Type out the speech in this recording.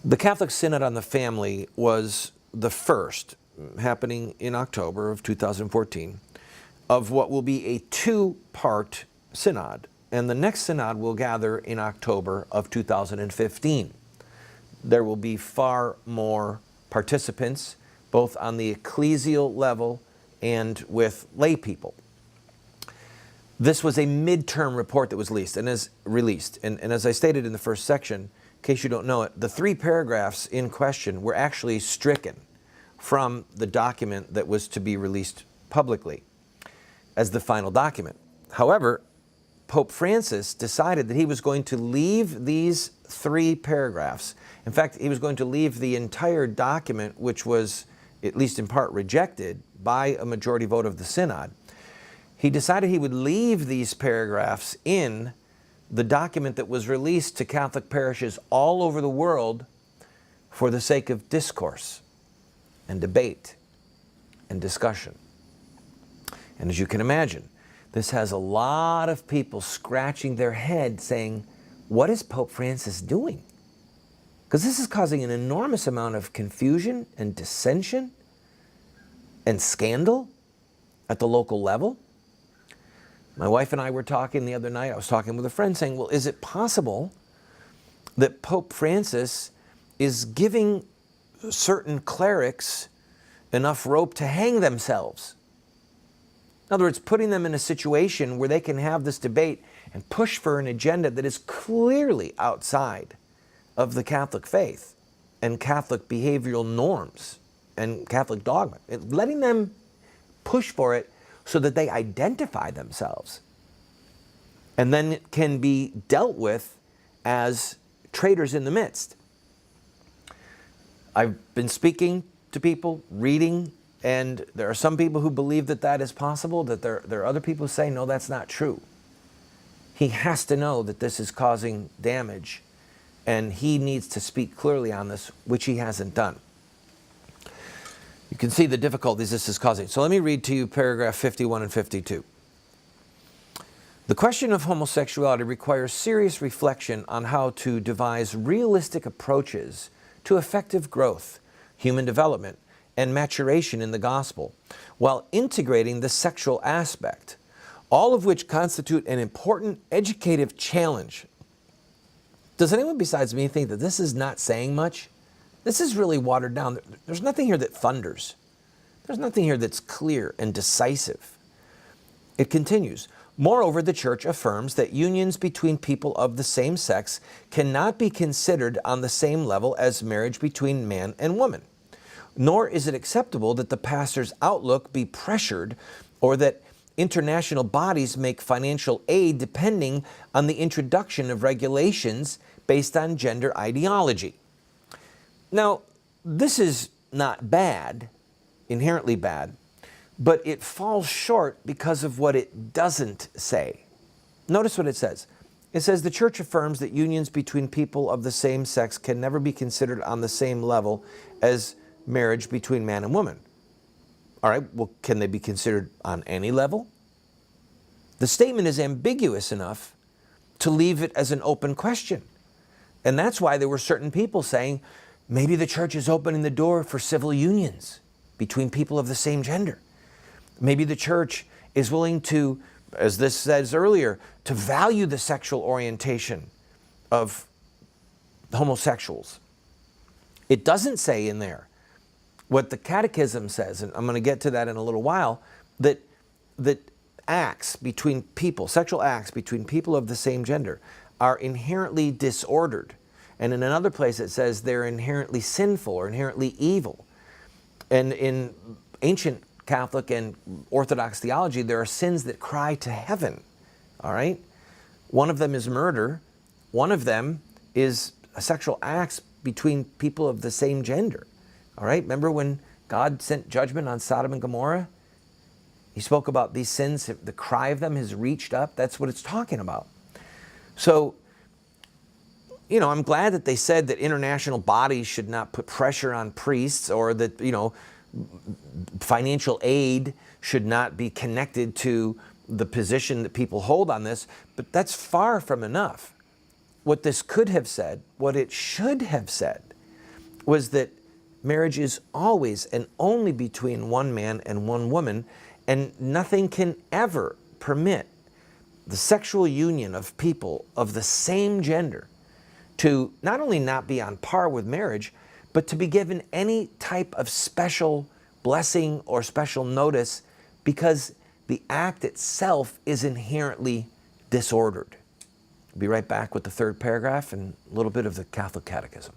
The Catholic Synod on the Family was the first, happening in October of 2014, of what will be a two-part synod. And the next synod will gather in October of 2015. There will be far more participants, both on the ecclesial level and with lay people. This was a midterm report that was released. And as I stated in the first section, in case you don't know it, the 3 paragraphs in question were actually stricken from the document that was to be released publicly as the final document. However, Pope Francis decided that he was going to leave these 3 paragraphs. In fact, he was going to leave the entire document, which was, at least in part, rejected by a majority vote of the Synod. He decided he would leave these paragraphs in the document that was released to Catholic parishes all over the world for the sake of discourse and debate and discussion. And as you can imagine, this has a lot of people scratching their head saying, what is Pope Francis doing? Because this is causing an enormous amount of confusion and dissension and scandal at the local level. My wife and I were talking the other night. I was talking with a friend saying, well, is it possible that Pope Francis is giving certain clerics enough rope to hang themselves? In other words, putting them in a situation where they can have this debate and push for an agenda that is clearly outside of the Catholic faith and Catholic behavioral norms and Catholic dogma. Letting them push for it so that they identify themselves and then can be dealt with as traitors in the midst. I've been speaking to people, reading, and there are some people who believe that that is possible, that there are other people who say, no, that's not true. He has to know that this is causing damage, and he needs to speak clearly on this, which he hasn't done. You can see the difficulties this is causing. So let me read to you paragraph 51 and 52. The question of homosexuality requires serious reflection on how to devise realistic approaches to effective growth, human development, and maturation in the gospel, while integrating the sexual aspect, all of which constitute an important educative challenge. Does anyone besides me think that this is not saying much? This is really watered down. There's nothing here that thunders. There's nothing here that's clear and decisive. It continues. Moreover, the Church affirms that unions between people of the same sex cannot be considered on the same level as marriage between man and woman. Nor is it acceptable that the pastor's outlook be pressured or that international bodies make financial aid depending on the introduction of regulations based on gender ideology. Now, this is not bad, inherently bad, but it falls short because of what it doesn't say. Notice what it says. It says the Church affirms that unions between people of the same sex can never be considered on the same level as marriage between man and woman. All right, well, can they be considered on any level? The statement is ambiguous enough to leave it as an open question. And that's why there were certain people saying, maybe the Church is opening the door for civil unions between people of the same gender. Maybe the Church is willing to, as this says earlier, to value the sexual orientation of homosexuals. It doesn't say in there what the Catechism says, and I'm going to get to that in a little while, that acts between people, sexual acts between people of the same gender, are inherently disordered. And in another place it says they're inherently sinful or inherently evil. And in ancient Catholic and Orthodox theology, there are sins that cry to heaven. All right? One of them is murder. One of them is sexual acts between people of the same gender. All right? Remember when God sent judgment on Sodom and Gomorrah? He spoke about these sins, the cry of them has reached up. That's what it's talking about. So, you know, I'm glad that they said that international bodies should not put pressure on priests, or that, you know, financial aid should not be connected to the position that people hold on this, but that's far from enough. What this could have said, what it should have said, was that marriage is always and only between one man and one woman, and nothing can ever permit the sexual union of people of the same gender to not only not be on par with marriage, but to be given any type of special blessing or special notice, because the act itself is inherently disordered. We'll be right back with the third paragraph and a little bit of the Catholic Catechism.